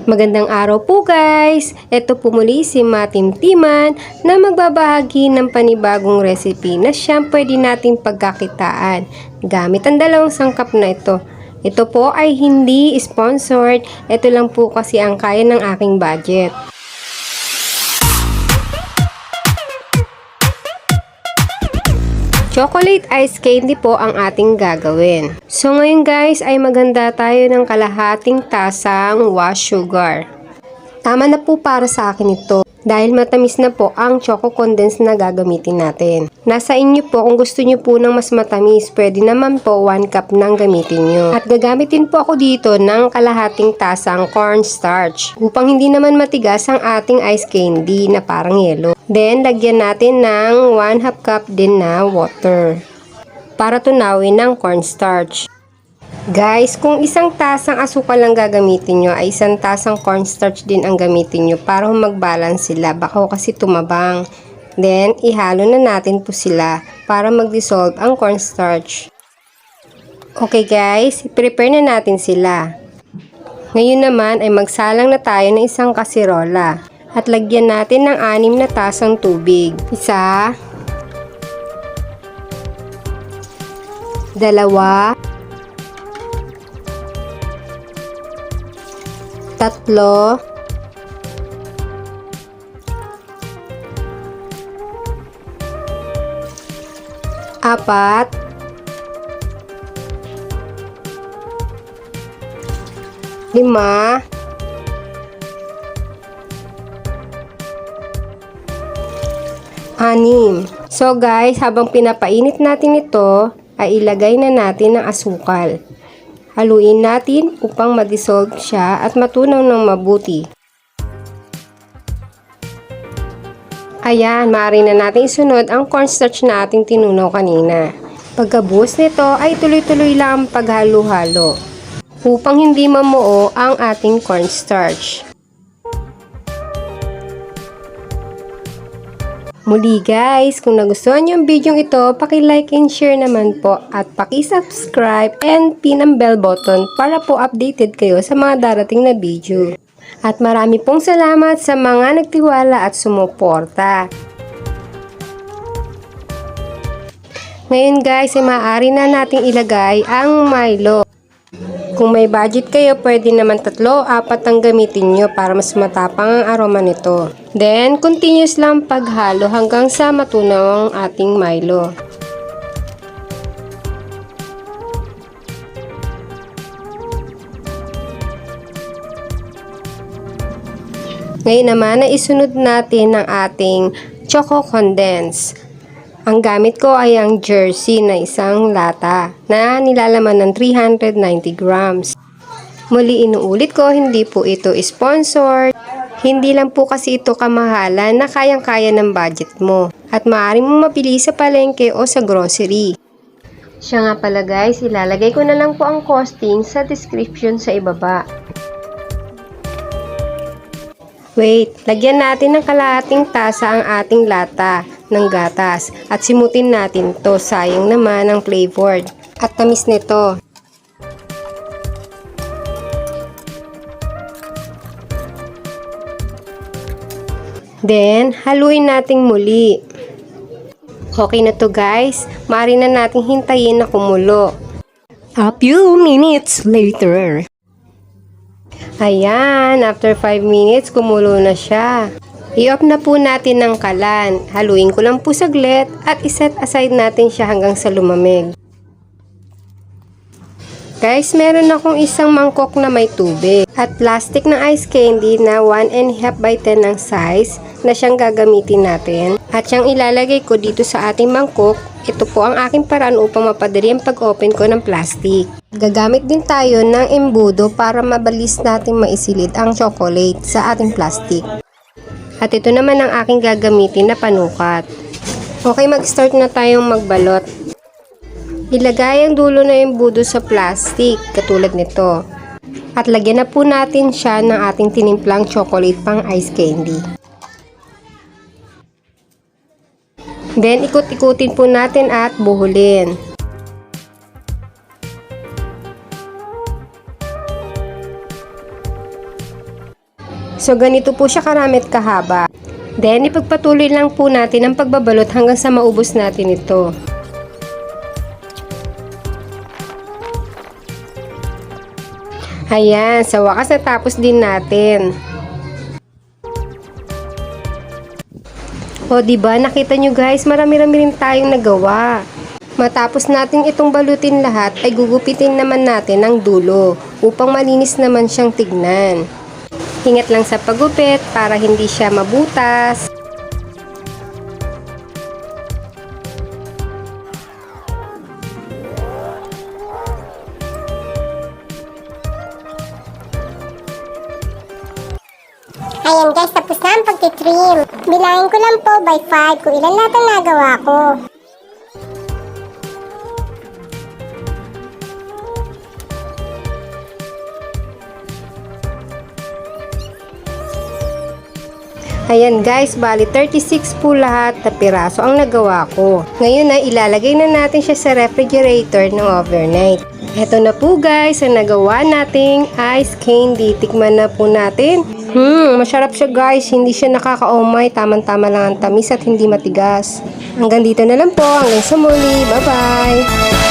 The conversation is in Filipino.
Magandang araw po guys! Ito po muli si Matimtiman na magbabahagi ng panibagong recipe na siyang pwede nating pagkakitaan gamit ang dalawang sangkap na ito. Ito po ay hindi sponsored, ito lang po kasi ang kaya ng aking budget. Chocolate ice candy po ang ating gagawin. So ngayon guys ay maghanda tayo ng kalahating tasang wash sugar. Tama na po para sa akin ito dahil matamis na po ang choco condense na gagamitin natin. Nasa inyo po kung gusto nyo po ng mas matamis, pwede naman po 1 cup nang gamitin nyo. At gagamitin po ako dito ng kalahating tasang cornstarch upang hindi naman matigas ang ating ice candy na parang yelo. Then, lagyan natin ng 1/2 cup din na water para tunawin ng cornstarch. Guys, kung isang tasang asukal lang gagamitin nyo, ay isang tasang cornstarch din ang gamitin nyo para mag-balance sila. Baka kasi tumabang. Then, ihalo na natin po sila para mag-dissolve ang cornstarch. Okay guys, prepare na natin sila. Ngayon naman ay magsalang na tayo ng isang kasirola. At lagyan natin ng 6 na tasang tubig. 1, 2, 3, 4, 5, 6. So guys, habang pinapainit natin ito, ay ilagay na natin ang asukal. Haluin natin upang ma-dissolve siya at matunaw ng mabuti. Ayan, maaari na natin isunod ang cornstarch na ating tinunaw kanina. Pagkabuhos nito ay tuloy-tuloy lang ang paghalo-halo upang hindi mamuo ang ating cornstarch. Muli guys, kung nagustuhan nyo ang video ito, paki-like and share naman po at paki-subscribe and pin ang bell button para po updated kayo sa mga darating na video. At marami pong salamat sa mga nagtiwala at sumuporta. Ngayon guys, ay maaari na nating ilagay ang Milo. Kung may budget kayo, pwede naman 3-4 ang gamitin nyo para mas matapang ang aroma nito. Then, continuous lang paghalo hanggang sa matunaw ang ating Milo. Ngayon naman, isunod natin ang ating choco condense. Ang gamit ko ay ang Jersey na isang lata na nilalaman ng 390 grams. Muli inuulit ko, hindi po ito sponsored. Hindi lang po kasi ito kamahalan na kayang-kaya ng budget mo. At maaari mong mapili sa palengke o sa grocery. Siya nga pala guys, ilalagay ko na lang po ang costing sa description sa ibaba. Wait, lagyan natin ng kalahating tasa ang ating lata ng gatas at simutin natin to, sayang naman ang flavored at tamis nito. Then, haluin nating muli. Okay na to guys, maaari na nating hintayin na kumulo. A few minutes later. Ayan, after 5 minutes, kumulo na siya. I-off na po natin ng kalan. Haluin ko lang po saglit at iset aside natin siya hanggang sa lumamig. Guys, meron akong isang mangkok na may tubig at plastic na ice candy na 1.5 by 10 ang size na siyang gagamitin natin. At siyang ilalagay ko dito sa ating mangkok. Ito po ang aking paraan upang mapadali ang pag-open ko ng plastic. Gagamit din tayo ng embudo para mabilis natin maisilid ang chocolate sa ating plastic. At ito naman ang aking gagamitin na panukat. Okay, mag-start na tayong magbalot. Ilagay ang dulo na embudo sa plastic, katulad nito. At lagyan na po natin siya ng ating tinimplang chocolate pang ice candy. Then, ikot-ikutin po natin at buhulin. So ganito po siya karami at kahaba. Then ipagpatuloy lang po natin ang pagbabalot hanggang sa maubos natin ito. Ayan, sa wakas natapos din natin. O diba, nakita nyo guys, marami-rami rin tayong nagawa. Matapos natin itong balutin lahat, ay gugupitin naman natin ang dulo upang malinis naman siyang tignan. Ingat lang sa paggupit para hindi siya mabutas. Ayan guys, tapos na ang pagtitrim. Bilangin ko lang po by 5 kung ilan lahat ang nagawa ko. Ayan guys, bali 36 po lahat na piraso ang nagawa ko. Ngayon na ilalagay na natin siya sa refrigerator ng overnight. Ito na po guys, ang nagawa nating ice candy. Tikman na po natin. Masarap siya guys. Hindi siya nakakaumay. Tama-tama lang ang tamis at hindi matigas. Hanggang dito na lang po. Hanggang sa muli. Bye-bye!